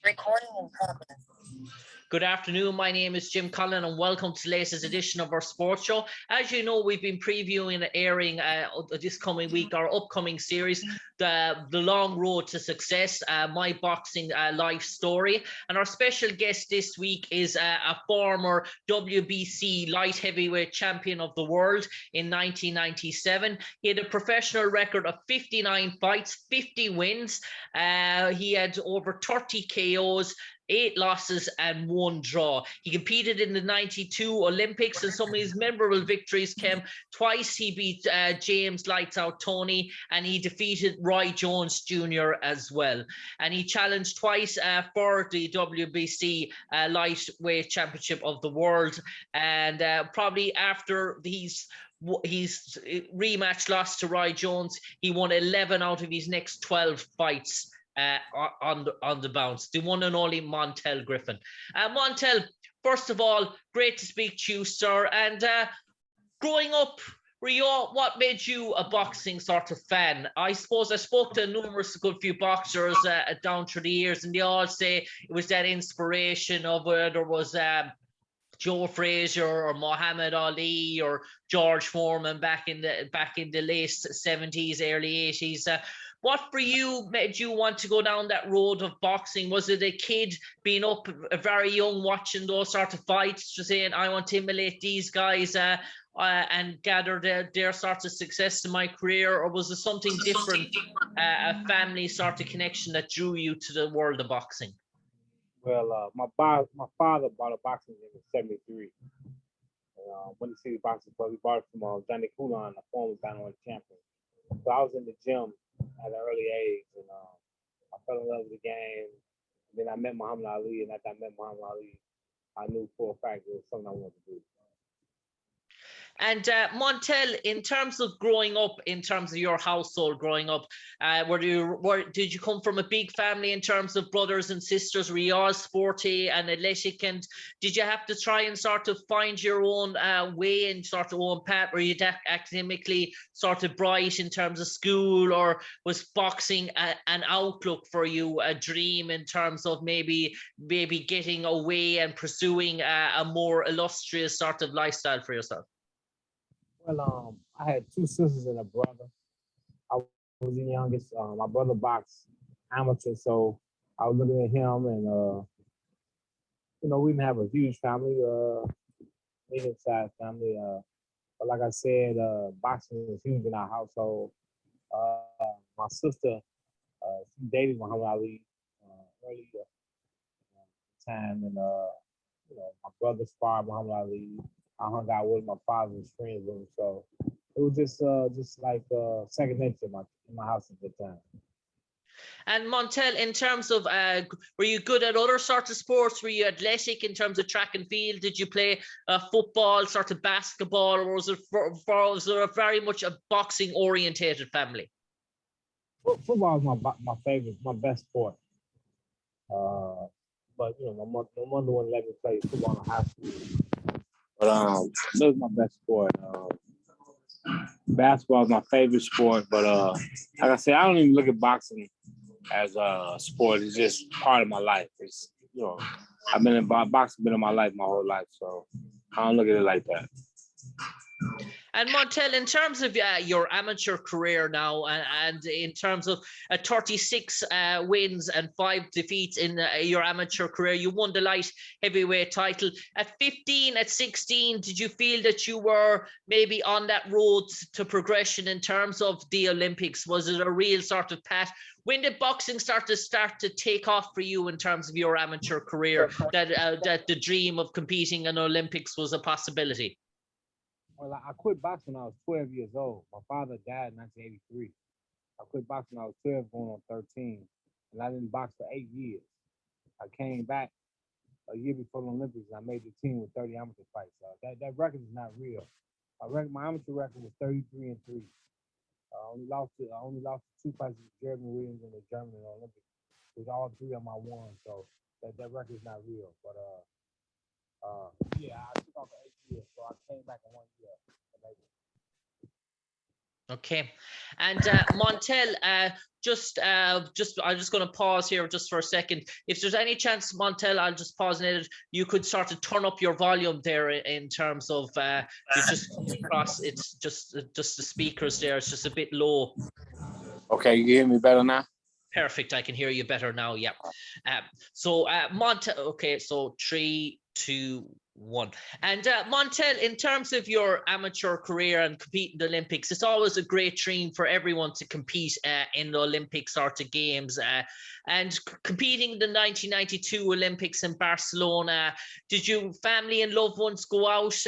Recording in progress. Good afternoon. My name is Jim Conlan, and welcome to the latest edition of our sports show. As you know, we've been previewing and airing this coming week our upcoming series, the Long Road to Success, my boxing life story. And our special guest this week is a former WBC light heavyweight champion of the world in 1997. He had a professional record of 59 fights, 50 wins. He had over 30 KOs, 8 losses and 1 draw. He competed in the 92 Olympics, and some of his memorable victories came twice. He beat James Lights Out Tony, and he defeated Roy Jones Jr. as well. And he challenged twice for the WBC lightweight championship of the world. And probably after his rematch loss to Roy Jones, he won 11 out of his next 12 fights on the bounce. The one and only Montell Griffin. Montell, first of all, great to speak to you, sir. And growing up, what made you a boxing sort of fan? I suppose I spoke to numerous good few boxers down through the years, and they all say it was that inspiration of whether it was Joe Frazier or Muhammad Ali or George Foreman back in the late 70s, early 80s. What for you made you want to go down that road of boxing? Was it a kid being up very young watching those sort of fights, just saying, I want to emulate these guys and gather their sorts of success in my career? Or was it something different, a family sort of connection that drew you to the world of boxing? Well, my father bought a boxing gym in '73. Went to see the boxing club. He bought it from Johnny Conlan, a former Battle champion. So I was in the gym at an early age, and I fell in love with the game. Then I met Muhammad Ali, and after I met Muhammad Ali, I knew for a fact it was something I wanted to do. And Montell, in terms of growing up, in terms of your household growing up, did you come from a big family in terms of brothers and sisters? Were you all sporty and athletic? And did you have to try and sort of find your own way and sort of own path? Were you academically sort of bright in terms of school, or was boxing an outlook for you, a dream in terms of maybe getting away and pursuing a more illustrious sort of lifestyle for yourself? Well, I had 2 sisters and a brother. I was the youngest. My brother boxed amateur, so I was looking at him, and we didn't have a huge family, medium-sized family. But like I said, boxing was huge in our household. My sister, she dated Muhammad Ali early time, and my brother sparred Muhammad Ali. I hung out with my father's friends with him, so it was just like second nature in my house at the time. And Montell, in terms of, were you good at other sorts of sports? Were you athletic in terms of track and field? Did you play football, sort of basketball, or was there a very much a boxing orientated family? Football is my favorite, my best sport. But my mother wouldn't let me play football in high school. But that was my best sport. Basketball is my favorite sport, but like I said, I don't even look at boxing as a sport. It's just part of my life. It's I've been in boxing, been in my life my whole life, so I don't look at it like that. And Montell, in terms of your amateur career now, and in terms of 36 wins and 5 defeats in your amateur career, you won the light heavyweight title. At 15, at 16, did you feel that you were maybe on that road to progression in terms of the Olympics? Was it a real sort of path? When did boxing start to take off for you in terms of your amateur career, that the dream of competing in Olympics was a possibility? Well, I quit boxing when I was 12 years old. My father died in 1983. I quit boxing when I was 12, going on 13, and I didn't box for 8 years. I came back a year before the Olympics, and I made the team with 30 amateur fights. That record is not real. My amateur record was 33-3. I only lost to 2 fights with Jeremy Williams in the German Olympics, which all 3 of them I won. So that record is not real. But yeah, I took off for 8 years, so I came back in 1 year. Okay. And Montell, I'm just going to pause here just for a second. If there's any chance, Montell, I'll just pause and edit. You could start to turn up your volume there in terms of you just come across. It's just the speakers there. It's just a bit low. Okay, you hear me better now? Perfect. I can hear you better now. Yeah. So Montell. Okay. So 3, 2, 1. And Montell, in terms of your amateur career and competing in the Olympics, it's always a great dream for everyone to compete in the Olympic sort of games. And competing in the 1992 Olympics in Barcelona, did your family and loved ones go out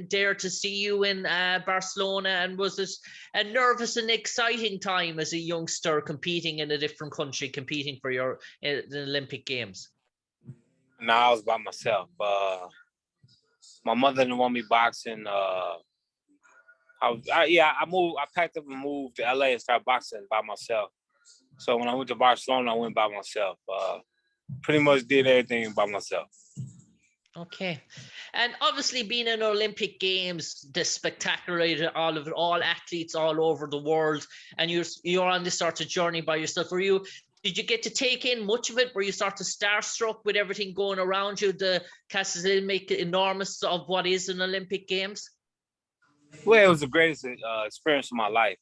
there to see you in Barcelona? And was it a nervous and exciting time as a youngster competing in a different country, competing for the Olympic Games? No, I was by myself. My mother didn't want me boxing. I moved. I packed up and moved to LA and started boxing by myself. So when I went to Barcelona, I went by myself. Pretty much did everything by myself. Okay. And obviously being in Olympic Games, the spectacular, all of it, all athletes all over the world, and you're on this sort of journey by yourself. Did you get to take in much of it? Were you sort of starstruck with everything going around you? The Castle make it enormous of what is an Olympic Games? Well, it was the greatest experience of my life.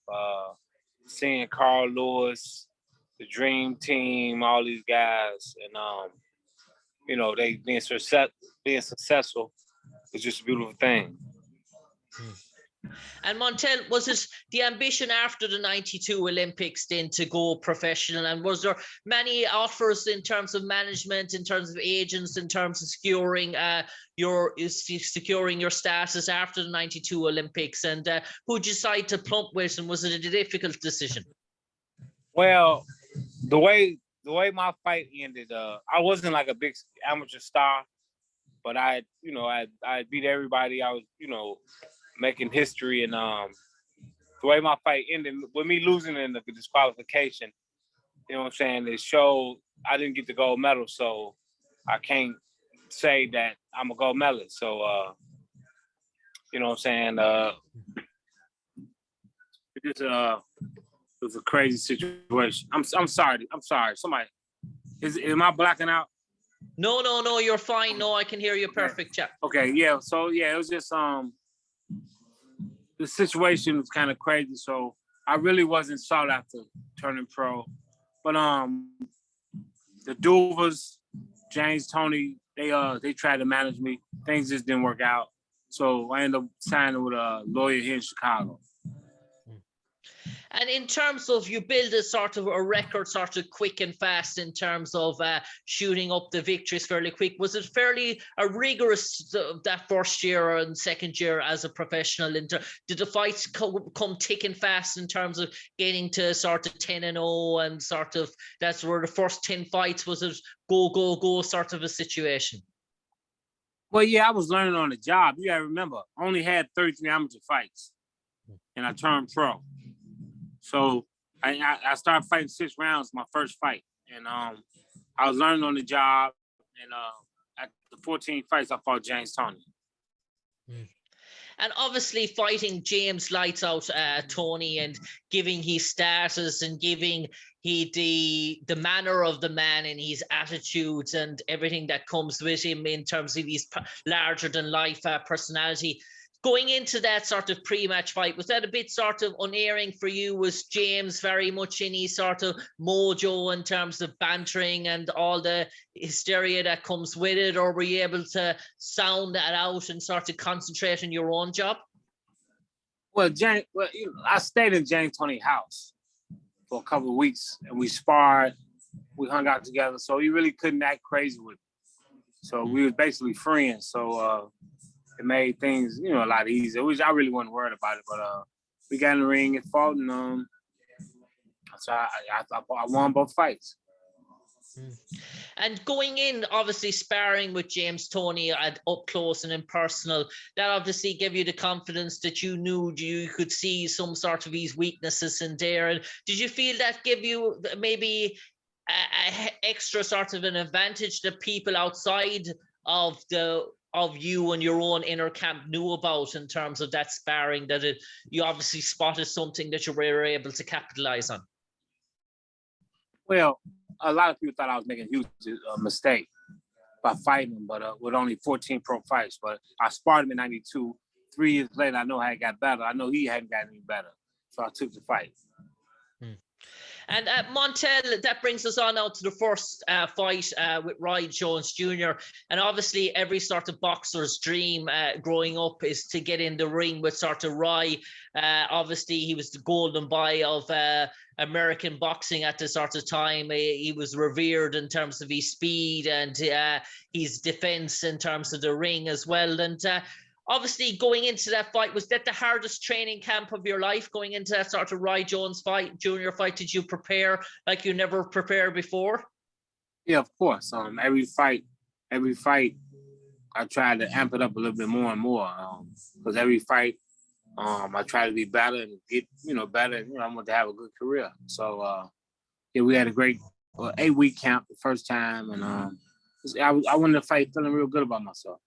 Seeing Carl Lewis, the Dream Team, all these guys, and they being successful is just a beautiful thing. And Montell, was it the ambition after the 92 Olympics then to go professional? And was there many offers in terms of management, in terms of agents, in terms of securing your status after the 92 Olympics? And who'd you decide to plump with? And was it a difficult decision? Well, the way my fight ended, I wasn't like a big amateur star, but I beat everybody. I was, making history, and the way my fight ended, with me losing in the disqualification, you know what I'm saying, it showed I didn't get the gold medal, so I can't say that I'm a gold medalist. So, you know what I'm saying, it was a crazy situation. I'm sorry. Somebody, am I blacking out? No, you're fine. No, I can hear you perfect. Yeah. Okay, yeah. So yeah, it was just the situation was kind of crazy. So I really wasn't sought after turning pro. But the Duvas, James, Tony, they tried to manage me. Things just didn't work out. So I ended up signing with a lawyer here in Chicago. And in terms of, you build a sort of a record sort of quick and fast in terms of shooting up the victories fairly quick. Was it fairly rigorous that first year and second year as a professional? Did the fights come thick and fast in terms of getting to sort of 10-0 and sort of that's where the first 10 fights, was it go sort of a situation? Well, yeah, I was learning on the job. You gotta remember, I only had 33 amateur fights and I turned pro. So I started fighting 6 rounds my first fight, and I was learning on the job. And at the 14 fights, I fought James Toney. And obviously fighting James lights out Tony and giving his status and giving the manner of the man and his attitudes and everything that comes with him in terms of his larger than life personality. Going into that sort of pre-match fight, was that a bit sort of unerring for you? Was James very much in his sort of mojo in terms of bantering and all the hysteria that comes with it? Or were you able to sound that out and sort of concentrate on your own job? Well, I stayed in James Toney's house for a couple of weeks and we sparred, we hung out together. So he really couldn't act crazy with me. So we was basically friends. So, it made things, a lot easier, which I really wasn't worried about it. But we got in the ring and fought, and so I won both fights. And going in, obviously sparring with James Toney at up close and impersonal, that obviously gave you the confidence that you knew you could see some sort of these weaknesses in there. And did you feel that gave you maybe a extra sort of an advantage that people outside of of you and your own inner camp knew about in terms of that sparring, that you obviously spotted something that you were able to capitalize on? Well, a lot of people thought I was making a huge mistake by fighting him, but with only 14 pro fights. But I sparred him in 92. 3 years later, I know how he got better. I know he hadn't gotten any better. So I took the fight. And Montell, that brings us on now to the first fight with Roy Jones Jr. And obviously every sort of boxer's dream growing up is to get in the ring with sort of Roy. Obviously he was the golden boy of American boxing at the sort of time. He was revered in terms of his speed and his defense in terms of the ring as well. And obviously, going into that fight, was that the hardest training camp of your life, going into that sort of Roy Jones fight, junior fight? Did you prepare like you never prepared before? Yeah, of course. Every fight, I tried to amp it up a little bit more and more. Because every fight, I try to be better and get, better. I want to have a good career. So, yeah, we had a great 8-week camp the first time, and I went to fight feeling real good about myself.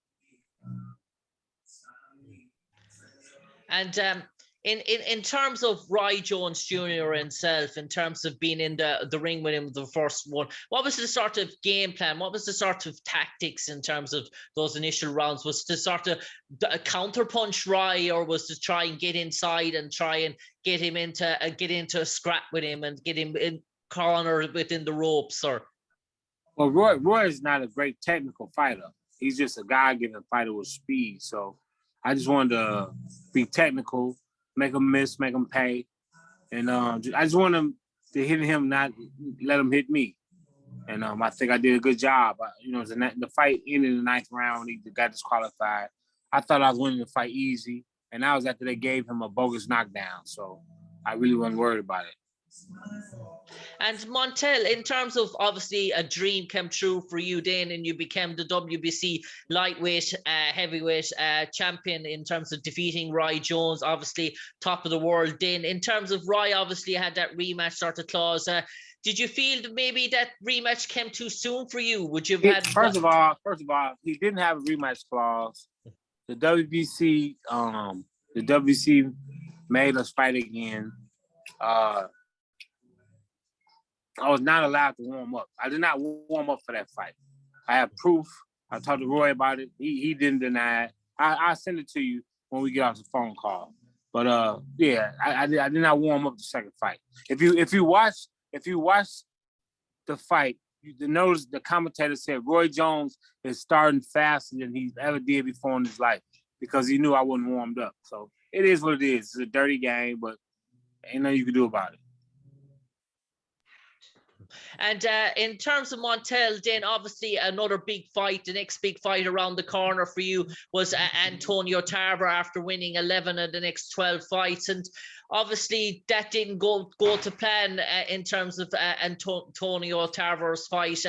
And in terms of Roy Jones Jr. himself, in terms of being in the ring with him, the first one, what was the sort of game plan? What was the sort of tactics in terms of those initial rounds? Was to sort of counterpunch Roy, or was to try and get inside and try and get him into a scrap with him and get him in corner within the ropes? Or well, Roy is not a great technical fighter. He's just a God-given fighter with speed. So I just wanted to be technical, make him miss, make him pay. And I just wanted to hit him, not let him hit me. And I think I did a good job. The fight ended in the 9th round. He got disqualified. I thought I was winning the fight easy. And that was after they gave him a bogus knockdown. So I really wasn't worried about it. And Montell, in terms of obviously a dream came true for you then, and you became the WBC lightweight, heavyweight champion in terms of defeating Roy Jones, obviously top of the world then. In terms of Roy, obviously had that rematch sort of clause. Did you feel that maybe that rematch came too soon for you? Would you have had... First of all, he didn't have a rematch clause. The WBC made us fight again. I was not allowed to warm up. I did not warm up for that fight. I have proof. I talked to Roy about it. He didn't deny it. I'll send it to you when we get off the phone call. But yeah, I did not warm up the second fight. If you watch the fight, you notice the commentator said Roy Jones is starting faster than he ever did before in his life because he knew I wasn't warmed up. So it is what it is. It's a dirty game, but ain't nothing you can do about it. And in terms of Montell, then obviously another big fight, the next big fight around the corner for you was Antonio Tarver after winning 11 of the next 12 fights. And obviously that didn't go to plan in terms of Antonio Tarver's fight.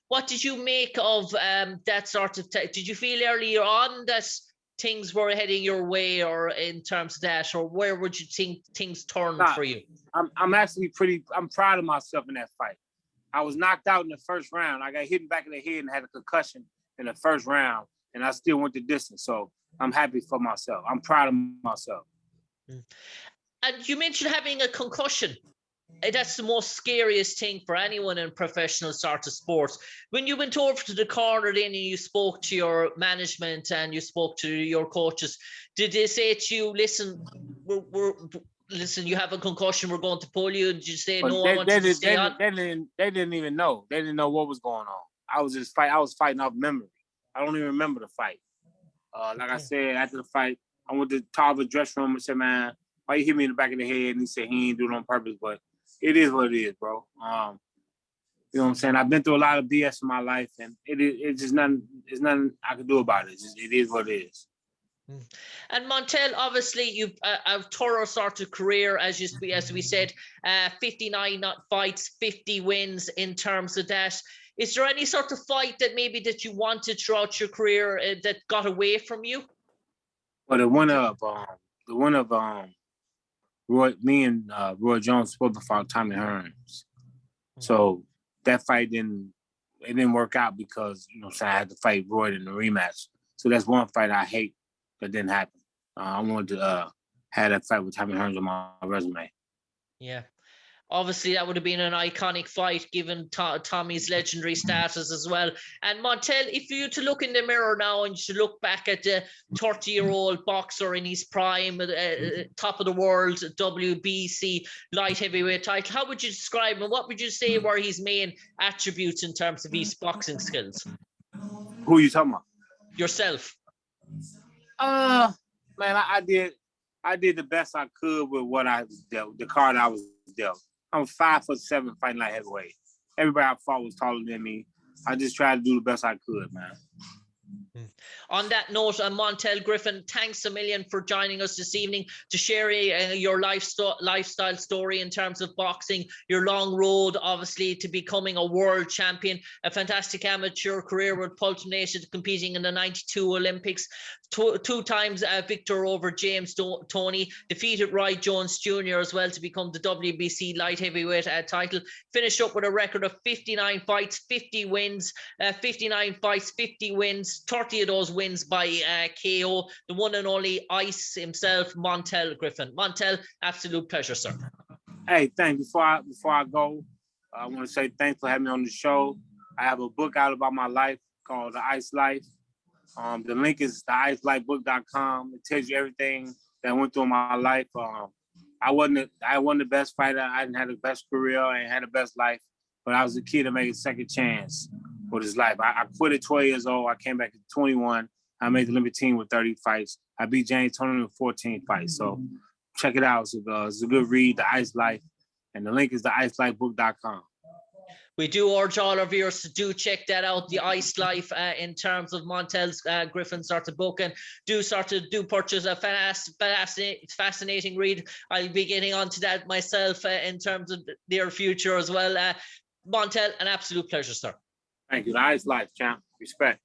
What did you make of that sort of, did you feel earlier on that things were heading your way, or in terms of that, or where would you think things turned for you? I'm proud of myself in that fight. I was knocked out in the first round. I got hit in the back of the head and had a concussion in the first round, and I still went the distance. So I'm happy for myself. I'm proud of myself. And you mentioned having a concussion. That's the most scariest thing for anyone in professional sort of sports. When you went over to the corner then and you spoke to your management and you spoke to your coaches, did they say to you, listen, listen, you have a concussion, we're going to pull you? Did you say, no, I want you to stay on? They didn't even know. They didn't know what was going on. I was fighting off memory. I don't even remember the fight. Like I said, after the fight, I went to Tarver's dressing room and said, man, why you hit me in the back of the head? And he said he ain't do it on purpose, but it is what it is, bro. You know what I'm saying? I've been through a lot of BS in my life, and it's just nothing I can do about it. It is what it is. And Montell, obviously you've a thorough sort of career, as we said, 59 fights, 50 wins in terms of that. Is there any sort of fight that maybe that you wanted throughout your career that got away from you? Well, the one of Roy, me and Roy Jones supposed to fight Tommy Hearns. So that fight didn't work out because, you know what I'm saying, I had to fight Roy in the rematch. So that's one fight I hate that didn't happen. I wanted to have that fight with Tommy Hearns on my resume. Yeah. Obviously, that would have been an iconic fight given Tommy's legendary status as well. And Montell, if you to look in the mirror now and you look back at the 30-year-old boxer in his prime, top of the world, WBC light heavyweight title, how would you describe him? What would you say were his main attributes in terms of his boxing skills? Who are you talking about? Yourself. Man, I did the best I could with what I was dealt, the card I was dealt. I'm 5'7" fighting light heavyweight. Everybody I fought was taller than me. I just tried to do the best I could, man. On that note, Montell Griffin, thanks a million for joining us this evening to share your lifestyle story in terms of boxing, your long road, obviously, to becoming a world champion, a fantastic amateur career with culminated competing in the 92 Olympics, two times victor over James Toney, defeated Roy Jones Jr. as well to become the WBC light heavyweight title, finished up with a record of 59 fights, 50 wins, 59 fights, 50 wins, 30 of those wins by KO, the one and only Ice himself, Montell Griffin. Montell, absolute pleasure, sir. Hey, thanks. Before I go, I want to say thanks for having me on the show. I have a book out about my life called The Ice Life. The link is theicelifebook.com. It tells you everything that I went through in my life. I wasn't the best fighter. I didn't have the best career. I didn't have the best life, but I was a kid to make a second chance with his life. I quit at 12 years old. I came back at 21. I made the Olympic team with 30 fights. I beat James Toney with 14 fights. So check it out. It's a good read, The Ice Life. And the link is theicelifebook.com. We do urge all our viewers to do check that out, The Ice Life, in terms of Montell's Griffin sort of book, and do purchase a fascinating read. I'll be getting onto that myself in terms of their future as well. Montell, an absolute pleasure, sir. Thank you. The Ice Life, champ. Respect.